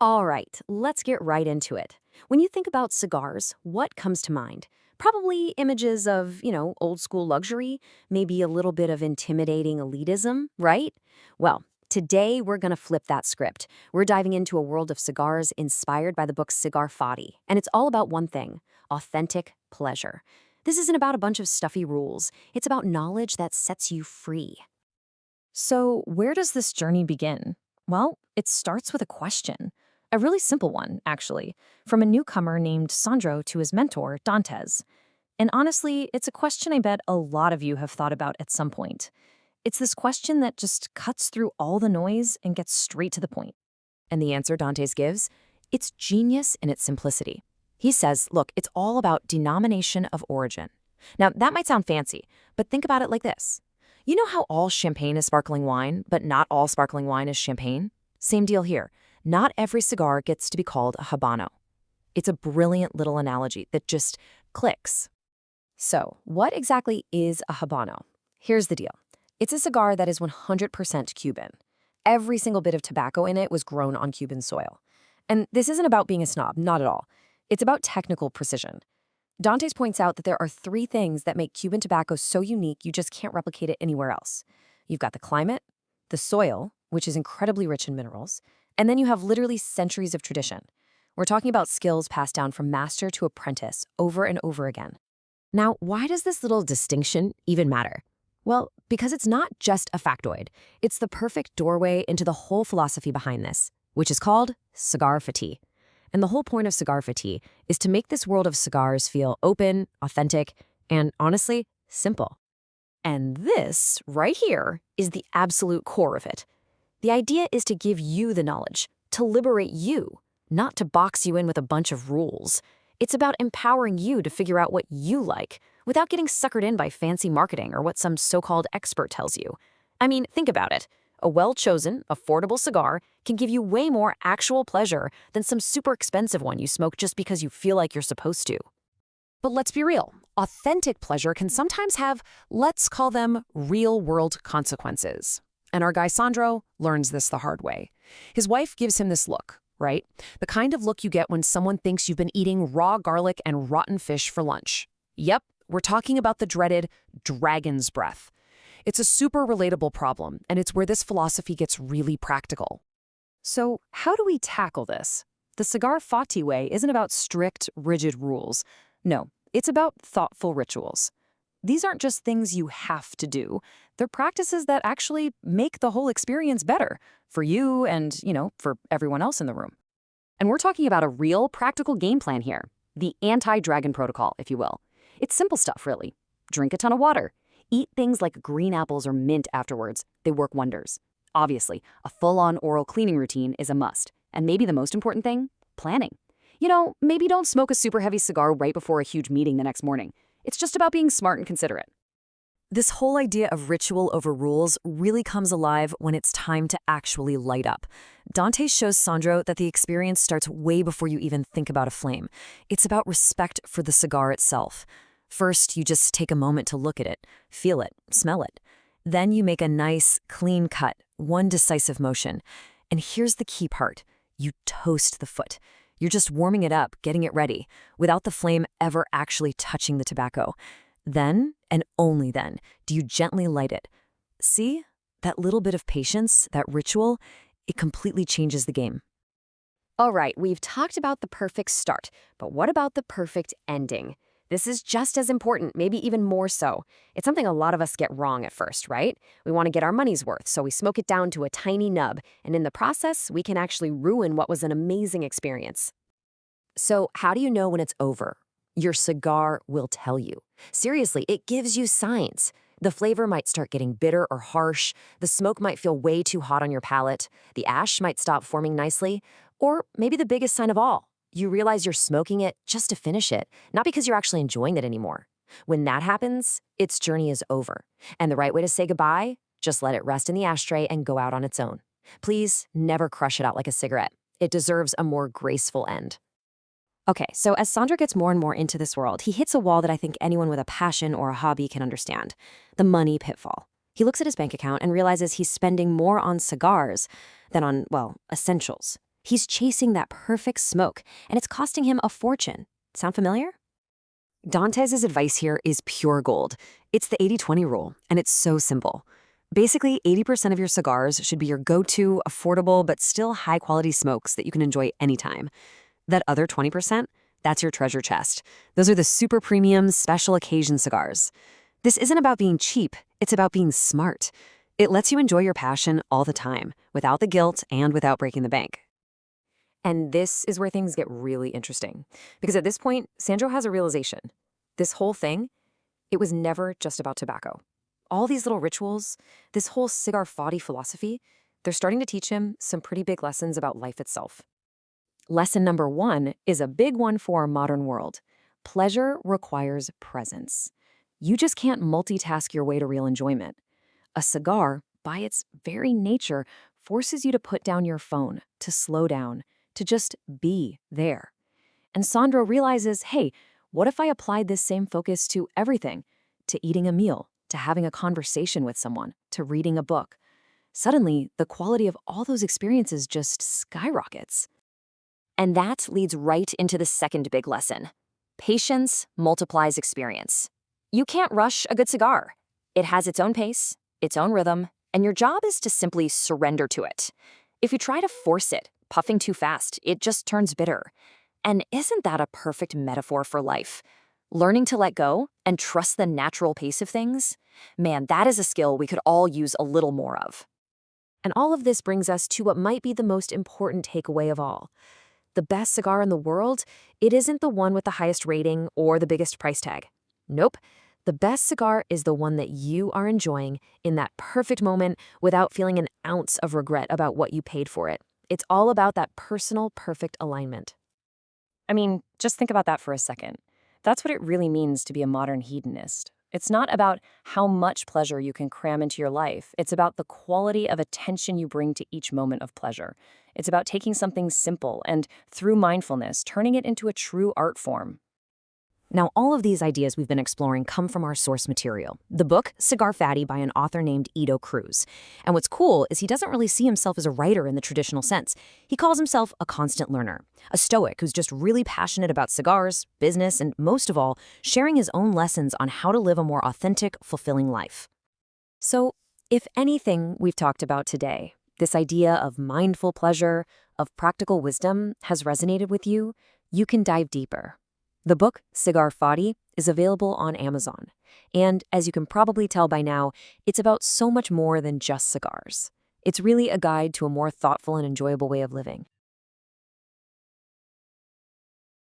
All right, let's get right into it. When you think about cigars, what comes to mind? Probably images of, old school luxury, maybe a little bit of intimidating elitism, right? Well, today we're going to flip that script. We're diving into a world of cigars inspired by the book CigarFati, and it's all about one thing: authentic pleasure. This isn't about a bunch of stuffy rules, it's about knowledge that sets you free. So, where does this journey begin? Well, it starts with a question. A really simple one, actually, from a newcomer named Sandro to his mentor, Dantes. And honestly, it's a question I bet a lot of you have thought about at some point. It's this question that just cuts through all the noise and gets straight to the point. And the answer Dantes gives? It's genius in its simplicity. He says, look, it's all about denomination of origin. Now, that might sound fancy, but think about it like this. You know how all champagne is sparkling wine, but not all sparkling wine is champagne? Same deal here. Not every cigar gets to be called a Habano. It's a brilliant little analogy that just clicks. So, what exactly is a Habano? Here's the deal. It's a cigar that is 100% Cuban. Every single bit of tobacco in it was grown on Cuban soil. And this isn't about being a snob, not at all. It's about technical precision. Dantes points out that there are three things that make Cuban tobacco so unique you just can't replicate it anywhere else. You've got the climate, the soil, which is incredibly rich in minerals, and then you have literally centuries of tradition. We're talking about skills passed down from master to apprentice over and over again. Now, why does this little distinction even matter? Well, because it's not just a factoid. It's the perfect doorway into the whole philosophy behind this, which is called CigarFati. And the whole point of CigarFati is to make this world of cigars feel open, authentic, and honestly, simple. And this, right here, is the absolute core of it. The idea is to give you the knowledge, to liberate you, not to box you in with a bunch of rules. It's about empowering you to figure out what you like without getting suckered in by fancy marketing or what some so-called expert tells you. I mean, think about it. A well-chosen, affordable cigar can give you way more actual pleasure than some super expensive one you smoke just because you feel like you're supposed to. But let's be real. Authentic pleasure can sometimes have, let's call them, real-world consequences. And our guy Sandro learns this the hard way. His wife gives him this look, right? The kind of look you get when someone thinks you've been eating raw garlic and rotten fish for lunch. Yep, we're talking about the dreaded dragon's breath. It's a super relatable problem, and it's where this philosophy gets really practical. So, how do we tackle this? The CigarFati way isn't about strict, rigid rules. No, it's about thoughtful rituals. These aren't just things you have to do. They're practices that actually make the whole experience better for you and, for everyone else in the room. And we're talking about a real practical game plan here. The anti-dragon protocol, if you will. It's simple stuff, really. Drink a ton of water. Eat things like green apples or mint afterwards. They work wonders. Obviously, a full-on oral cleaning routine is a must. And maybe the most important thing, planning. Maybe don't smoke a super heavy cigar right before a huge meeting the next morning. It's just about being smart and considerate. This whole idea of ritual over rules really comes alive when it's time to actually light up. Dante shows Sandro that the experience starts way before you even think about a flame. It's about respect for the cigar itself. First, you just take a moment to look at it, feel it, smell it. Then you make a nice, clean cut, one decisive motion. And here's the key part. You toast the foot. You're just warming it up, getting it ready, without the flame ever actually touching the tobacco. Then, and only then, do you gently light it. See? That little bit of patience, that ritual, it completely changes the game. All right, we've talked about the perfect start, but what about the perfect ending? This is just as important, maybe even more so. It's something a lot of us get wrong at first, right? We want to get our money's worth, so we smoke it down to a tiny nub, and in the process, we can actually ruin what was an amazing experience. So how do you know when it's over? Your cigar will tell you. Seriously, it gives you signs. The flavor might start getting bitter or harsh, the smoke might feel way too hot on your palate, the ash might stop forming nicely, or maybe the biggest sign of all, you realize you're smoking it just to finish it, not because you're actually enjoying it anymore. When that happens, its journey is over. And the right way to say goodbye? Just let it rest in the ashtray and go out on its own. Please never crush it out like a cigarette. It deserves a more graceful end. Okay, so as Sandro gets more and more into this world, he hits a wall that I think anyone with a passion or a hobby can understand. The money pitfall. He looks at his bank account and realizes he's spending more on cigars than on, well, essentials. He's chasing that perfect smoke, and it's costing him a fortune. Sound familiar? Dantes' advice here is pure gold. It's the 80-20 rule, and it's so simple. Basically, 80% of your cigars should be your go-to, affordable, but still high-quality smokes that you can enjoy anytime. That other 20%, that's your treasure chest. Those are the super premium, special occasion cigars. This isn't about being cheap, it's about being smart. It lets you enjoy your passion all the time, without the guilt and without breaking the bank. And this is where things get really interesting. Because at this point, Sandro has a realization. This whole thing, it was never just about tobacco. All these little rituals, this whole CigarFati philosophy, they're starting to teach him some pretty big lessons about life itself. Lesson number 1 is a big one for our modern world. Pleasure requires presence. You just can't multitask your way to real enjoyment. A cigar, by its very nature, forces you to put down your phone, to slow down, to just be there. And Sandro realizes, hey, what if I applied this same focus to everything? To eating a meal, to having a conversation with someone, to reading a book. Suddenly, the quality of all those experiences just skyrockets. And that leads right into the second big lesson. Patience multiplies experience. You can't rush a good cigar. It has its own pace, its own rhythm, and your job is to simply surrender to it. If you try to force it, puffing too fast, it just turns bitter. And isn't that a perfect metaphor for life? Learning to let go and trust the natural pace of things? Man, that is a skill we could all use a little more of. And all of this brings us to what might be the most important takeaway of all. The best cigar in the world, it isn't the one with the highest rating or the biggest price tag. Nope. The best cigar is the one that you are enjoying in that perfect moment without feeling an ounce of regret about what you paid for it. It's all about that personal, perfect alignment. I mean, just think about that for a second. That's what it really means to be a modern hedonist. It's not about how much pleasure you can cram into your life. It's about the quality of attention you bring to each moment of pleasure. It's about taking something simple and, through mindfulness, turning it into a true art form. Now, all of these ideas we've been exploring come from our source material, the book CigarFati by an author named Cruz. And what's cool is he doesn't really see himself as a writer in the traditional sense. He calls himself a constant learner, a stoic who's just really passionate about cigars, business, and most of all, sharing his own lessons on how to live a more authentic, fulfilling life. So, if anything we've talked about today, this idea of mindful pleasure, of practical wisdom has resonated with you, you can dive deeper. The book, CigarFati, is available on Amazon. And as you can probably tell by now, it's about so much more than just cigars. It's really a guide to a more thoughtful and enjoyable way of living.